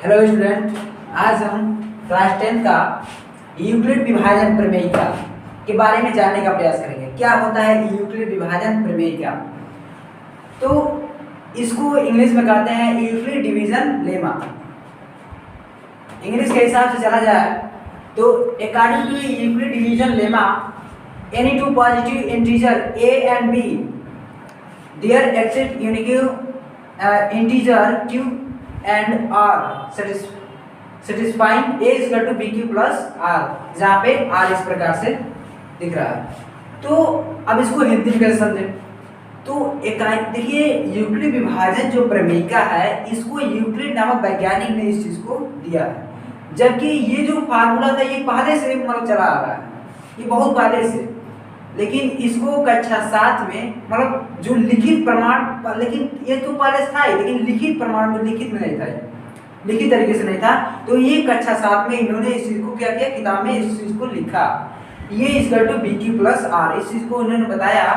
Hello student, आज हम class 10 का यूक्लिड विभाजन प्रमेयिका के बारे में जानने का प्रयास करेंगे। क्या होता है यूक्लिड विभाजन प्रमेयिका? तो इसको इंग्लिश में कहते हैं यूक्लिड डिवीजन लेमा। इंग्लिश के हिसाब से चला जाए तो according to Euclid division lemma, any two positive integer a and b there exist unique integer q and r satisfying a is equal to bq plus r, जहाँ पे r इस प्रकार से दिख रहा है। तो अब इसको हिंदी में कैसे समझें? तो एक देखिए, यूक्लिड विभाजन जो प्रमेयिका है, इसको यूक्लिड नामक वैज्ञानिक ने इस चीज को दिया है। जबकि ये जो फार्मूला था ये पहले से मतलब चला आ रहा है, ये बहुत पहले से, लेकिन इसको कक्षा 7 में मतलब जो लिखित प्रमाण, लेकिन ये तो पहले था ही, लेकिन लिखित प्रमाण में लिखित में नहीं था, लिखित तरीके से नहीं था। तो ये कक्षा 7 में इन्होंने इस चीज को क्या किया, किताब में इस चीज को लिखा, ये equal to BQ plus R, इस चीज को उन्होंने बताया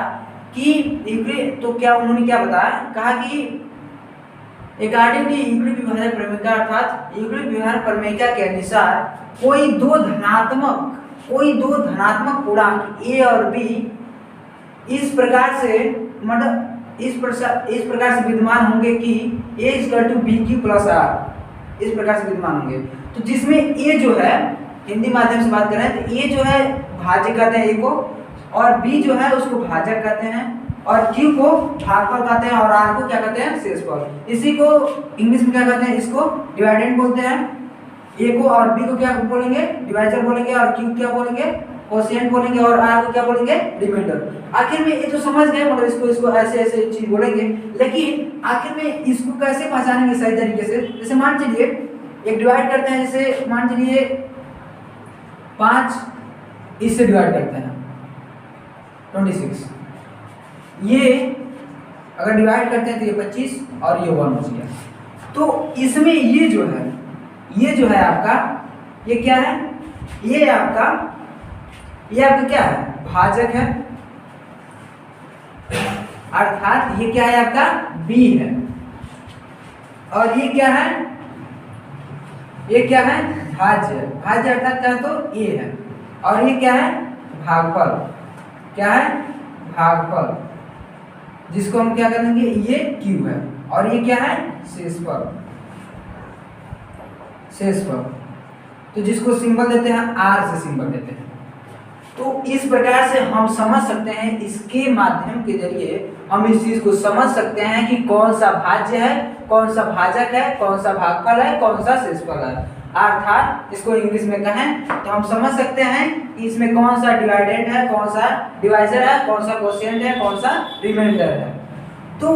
कि तो क्या उन्होंने क्या बताया, कहा कि अकॉर्डिंग टू यूक्लिड विभाजन प्रमेयिका, अर्थात यूक्लिड विभाजन प्रमेयिका के अनुसार कोई दो धनात्मक पूर्णांक a और b इस प्रकार से मतलब इस प्रकार से विद्यमान होंगे कि a equal to BQ plus R, इस प्रकार से विद्यमान होंगे। तो जिसमें a जो है, हिंदी माध्यम से बात करें तो a जो है भाज्य कहते हैं a को, और b जो है उसको भाजक कहते हैं, और q को भागफल कहते हैं, और r को क्या कहते हैं, शेषफल। इसी को इंग्लिश में क्या कहते हैं, इसको डिवाइडेंड बोलते हैं। a को और b को क्या बोलेंगे, डिवाइजर बोलेंगे, और q क्या बोलेंगे, कोशिएंट बोलेंगे, और r को क्या बोलेंगे, रिमाइंडर। आखिर में ये तो समझ गए, मतलब इसको ऐसे चीज बोलेंगे, लेकिन आखिर में इसको कैसे पहचानेंगे सही तरीके से? जैसे मान चलिए एक डिवाइड करते हैं, जैसे मान चलिए 5 इससे डिवाइड करते हैं 26, ये अगर डिवाइड करते हैं तो ये 25 और ये 1 बच गया। तो इसमें ये जो है आपका, ये क्या है, ये आपका क्या है, भाजक है, अर्थात ये क्या है आपका b है, और ये क्या है, भाज्य अर्थात क्या है, तो a है, और ये क्या है, भागफल, क्या है, भागफल, जिसको हम क्या करेंगे, ये q है, और ये क्या है, शेषफल। तो जिसको सिंबल देते हैं r से सिंबल देते हैं। तो इस प्रकार से हम समझ सकते हैं, इसके माध्यम के जरिए हम इस चीज को समझ सकते हैं कि कौन सा भाज्य है, कौन सा भाजक है, कौन सा भागफल है, कौन सा शेषफल है। अर्थात इसको इंग्लिश में कहें तो हम समझ सकते हैं कि इसमें कौन सा डिवाइडेंड है, कौन सा डिवाइजर है, कौन सा कोशिएंट है, कौन सा रिमाइंडर है। तो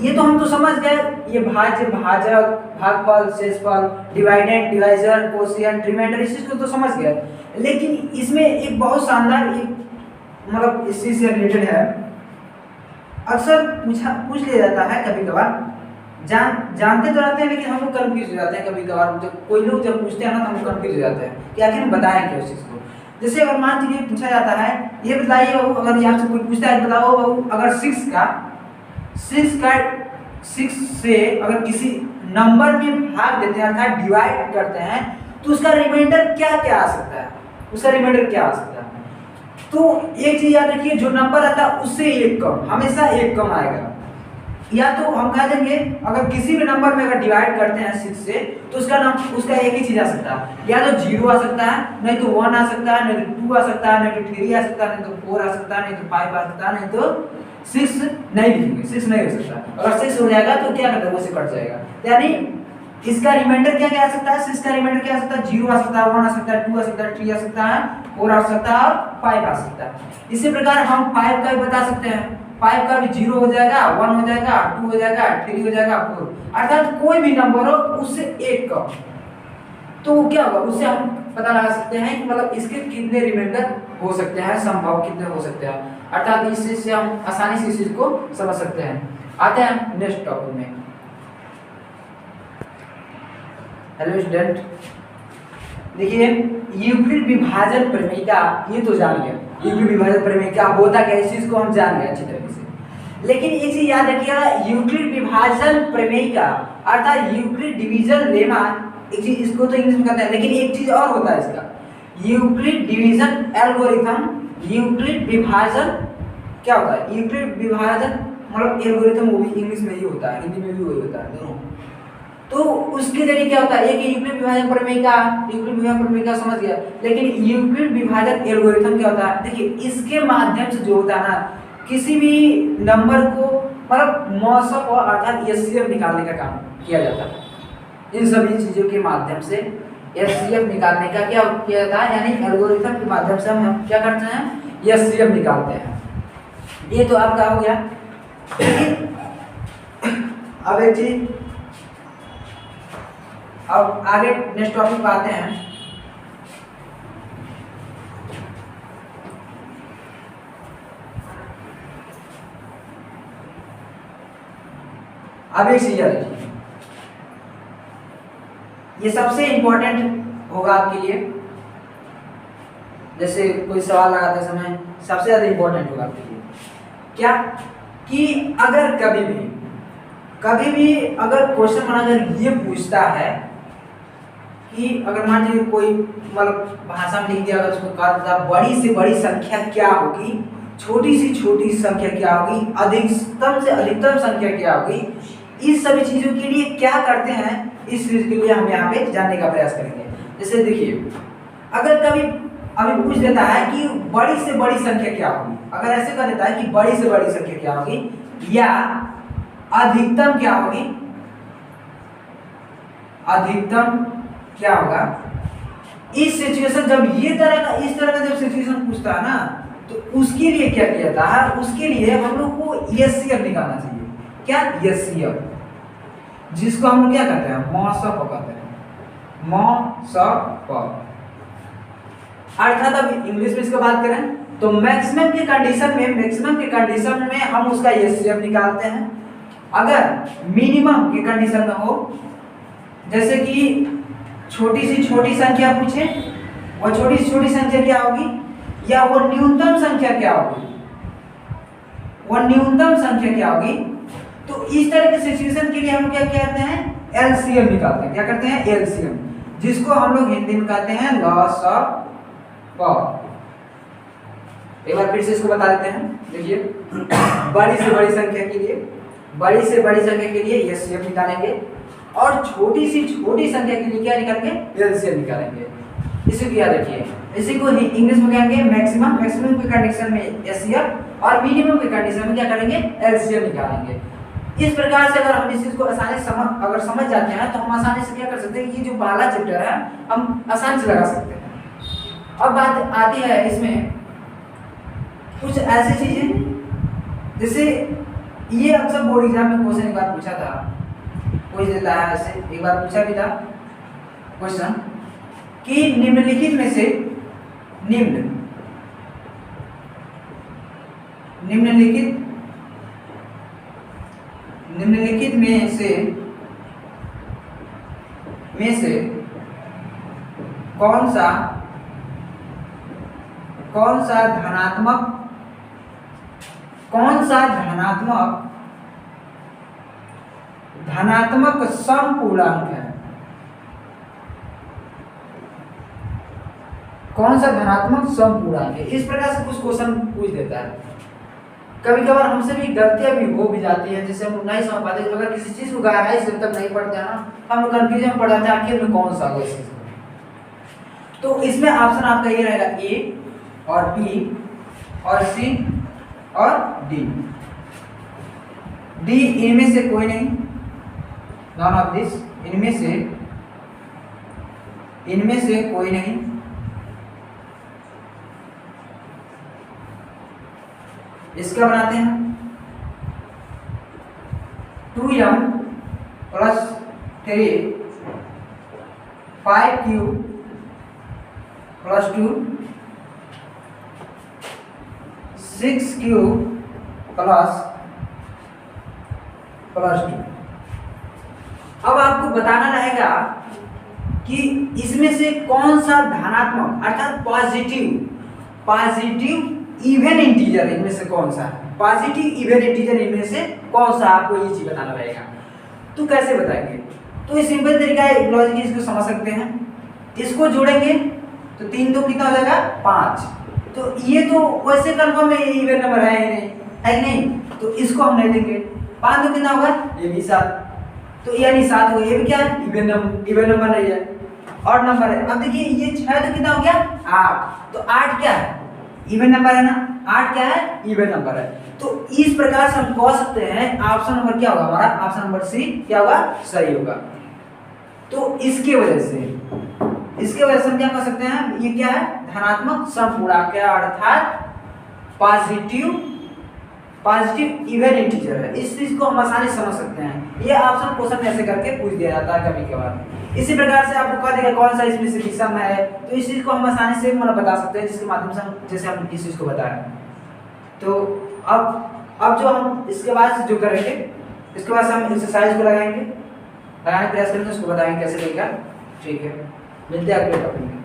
ये तो हम तो समझ गए, ये भाज्य, भाजक, भागफल, शेषफल, डिवाइडेंड, डिवाइजर, कोशिएंट, रिमाइंडर, इस चीज को तो समझ गए। लेकिन इसमें एक बहुत शानदार मतलब इस चीज से रिलेटेड है, अक्सर पूछ लिया जाता है कभी कभार, जानते तो रहते हैं लेकिन हम लोग कंफ्यूज हो जाते हैं कभी कभार। जब कोई लोग जब पूछते हैं ना तो हम लोग कंफ्यूज हो जाते हैं कि आखिर बताएं क्या उस चीज को। जैसे अगर मान लीजिए पूछा जाता है, ये बताइए बाबू, अगर यहाँ से कोई पूछता है, बताओ बाबू, अगर 6 से अगर किसी नंबर में भाग देते हैं, अर्थात डिवाइड करते हैं, तो उसका रिमाइंडर क्या आ सकता है, तो एक चीज याद रखिए, जो नंबर आता है उससे एक कम, हमेशा एक कम आएगा। या तो हम कह देंगे अगर किसी भी नंबर में अगर डिवाइड करते हैं 6 से, तो उसका एक ही चीज आ सकता है, या तो 0 आ सकता है, नहीं तो 1 आ सकता है, नहीं तो 2 आ सकता है, नहीं तो 3 आ सकता है, नहीं तो 4 आ सकता है, नहीं तो 5 आ सकता है, नहीं तो 6 नहीं लिखेंगे, 6 नहीं हो सकता। अगर 6 हो जाएगा तो क्या करते हैं, वो से कट जाएगा। यानी इसका रिमाइंडर क्या आ सकता है, 6 का रिमाइंडर क्या आ सकता है, 0 आ सकता है, 1 आ सकता है, 2 आ सकता है, 3 आ सकता है, 4 आ सकता है, और 5 आ सकता है। इसी प्रकार हम 5 का भी बता सकते हैं, 5 का भी 0 हो जाएगा, 1 हो जाएगा, 2 हो जाएगा, 3 हो जाएगा, 4, अर्थात कोई भी नंबर हो उससे एक कम, तो क्या होगा, उससे हम पता लगा सकते हैं कि मतलब इसके कितने रिमाइंडर हो सकते हैं, संभव कितने हो सकते हैं। अर्थात इस चीज से हम आसानी से इस चीज को समझ सकते हैं। आते हैं नेक्स्ट टॉपिक में। हेलो स्टूडेंट, देखिए यूक्लिड विभाजन प्रमेयिका ये तो जान गया, यूक्लिड विभाजन प्रमेयिका होता क्या, इस चीज को हम जान गए अच्छी तरीके से। लेकिन एक चीज याद रखिएगा, यूक्लिड विभाजन प्रमेयिका अर्थात यूक्लिड डिवीजन लेमा एक चीज इसको तो इंग्लिश में कहते हैं, लेकिन एक चीज और होता है इसका, यूक्लिड डिवीजन एल्गोरिथम, यूक्लिड विभाजन क्या होता है, यूक्लिड विभाजन मतलब एल्गोरिथम, वो भी इंग्लिश में ही होता है, हिंदी में भी वही होता है दोनों। तो उसके जरिए क्या होता है, एक यूक्लिड विभाजन प्रमेय का, यूक्लिड विभाजन प्रमेय का समझ गया, लेकिन यूक्लिड विभाजन एल्गोरिथम क्या होता है, देखिए इसके माध्यम से जो होता है ना, किसी भी नंबर को मतलब मौसम और अर्थात एचसीएफ निकालने का काम किया जाता है। इन सभी चीजों के माध्यम से एचसीएफ निकालने का क्या किया जाता है, यानी एल्गोरिथम के माध्यम से हम क्या करते हैं, एचसीएफ निकालते हैं। ये तो आपका हो गया। अब एक चीज, अब आगे नेक्स्ट टॉपिक पे आते हैं। अब एक चीज याद रखिए, ये सबसे इंपॉर्टेंट होगा आपके लिए, जैसे कोई सवाल लगाते समय सबसे ज्यादा इंपॉर्टेंट होगा आपके लिए क्या, कि अगर कभी भी अगर क्वेश्चन बनाकर ये पूछता है कि अगर मान लीजिए कोई मतलब भाषा में लिख दिया, अगर उसको कहा था बड़ी से बड़ी संख्या क्या होगी, छोटी से छोटी संख्या क्या होगी, अधिकतम से अधिकतम संख्या क्या होगी, इस सभी चीजों के लिए क्या करते हैं, इस चीज के लिए हम यहाँ पे जानने का प्रयास करेंगे। जैसे देखिए, अगर कभी अभी पूछ देता है कि बड़ी से बड़ी संख्या क्या होगी, अगर ऐसे कर देता है कि बड़ी से बड़ी संख्या क्या होगी या अधिकतम क्या होगी, अधिकतम क्या होगा, इस सिचुएशन जब इस तरह का जब सिचुएशन पूछता है ना, तो उसके लिए क्या किया जाता है, उसके लिए हम लोग को एचसीएफ निकालना चाहिए। क्या, एचसीएफ, जिसको हम लोग क्या कहते हैं, मौसम कहते हैं, मौसम। अर्थात अब इंग्लिश में इसका बात करें तो मैक्सिमम के कंडीशन में हम उसका एचसीएफ निकालते हैं। अगर मिनिमम की कंडीशन में हो, जैसे कि छोटी से छोटी संख्या पूछे, और छोटी से छोटी संख्या क्या होगी, या वो न्यूनतम संख्या क्या होगी, तो इस तरह के सिचुएशन के लिए हम क्या कहते हैं, एलसीएम निकालते हैं। क्या करते हैं, एलसीएम, जिसको हम लोग हिंदी में कहते हैं लॉस ऑफ पावर। एक बार फिर से इसको बता देते हैं। देखिए, बड़ी से बड़ी संख्या के लिए एलसीएम निकालेंगे, और छोटी से छोटी संख्या के लिए क्या निकालेंगे, एलसीएम निकालेंगे। इसी को याद रखिए, इसी को इंग्लिश में कहेंगे मैक्सिमम की कंडीशन में एलसीएम, और मिनिमम की कंडीशन में क्या करेंगे, एलसीएम निकालेंगे। इस प्रकार से अगर हम इस चीज को आसानी से समझ जाते हैं, तो हम आसानी से क्या कर सकते हैं, ये जो पहला चैप्टर है हम आसानी से लगा सकते हैं। अब बात आती है इसमें कुछ ऐसी चीजें, जैसे ये अक्सर बोर्ड एग्जाम में क्वेश्चन एक बार पूछा था, पूछ देता है ऐसे, एक बार पूछा भी था क्वेश्चन कि निम्नलिखित में से निम्नलिखित में से कौन सा धनात्मक समपूर्णांक है, कौन सा धनात्मक समपूर्णांक है। इस प्रकार से कुछ क्वेश्चन पूछ देता है। कभी कभार हमसे भी गलतियां भी हो भी जाती है, जैसे हम नहीं समझ पाते, अगर किसी चीज को गहराई से तक नहीं पढ़ते हैं ना, हम कंफ्यूजन में पड़ जाते हैं आखिर में कौन सा होगा इस चीज में। तो इसमें ऑप्शन आपका ये रहेगा, ए और बी और सी और डी। डी इनमें से कोई नहीं, नॉन ऑफ दिस, इनमें से कोई नहीं। इसका बनाते हैं 2m + 3 5q + 2 6q + 2। अब आपको बताना रहेगा कि इसमें से कौन सा धनात्मक अर्थात पॉजिटिव इवन इंटीजर इनमें से कौन सा है, पॉजिटिव इवन इंटीजर इनमें से कौन सा, आपको ये चीज बताना रहेगा। तो कैसे बताएंगे, तो ये सिंपल तरीका है लॉजिक, इसको समझ सकते हैं। इसको जोड़ेंगे तो 3 2 कितना हो जाएगा 5। तो ये तो वैसे कंफर्म है इवन नंबर है ही नहीं, है कि नहीं, तो इसको हम नहीं देंगे। 5 2 कितना होगा, ये भी 7, तो यानी 7 हो, ये भी क्या है इवन नंबर नहीं है, ऑड नंबर है। अब देखिए ये 6 तो कितना हो गया 8, तो 8 क्या है इवन नंबर है ना, 8 क्या है इवन नंबर है। तो इस प्रकार से हम कह सकते हैं ऑप्शन नंबर क्या होगा हमारा, ऑप्शन नंबर सी क्या होगा, सही होगा। तो इसके वजह से हम क्या कर सकते हैं, ये क्या है धनात्मक समपूर्णांक है, अर्थात पॉजिटिव इवन इंटीजर है। इस चीज को हम आसानी से समझ सकते हैं। ये ऑप्शन क्वेश्चन में ऐसे करके पूछ दिया जाता है कभी कभार। इसी प्रकार से आपको कह देगा कौन सा इसमें से विषम है, तो इस चीज को हम आसानी से मतलब बता सकते हैं, जिसके माध्यम से हम जैसे हम इस चीज को बताएं। तो अब जो हम इसके बाद जो करेंगे, इसके बाद से हम एक्सरसाइज को लगाने का प्रयास करेंगे, उसको बताएंगे कैसे लगेगा। ठीक है, मिलते हैं अगले टॉपिक में।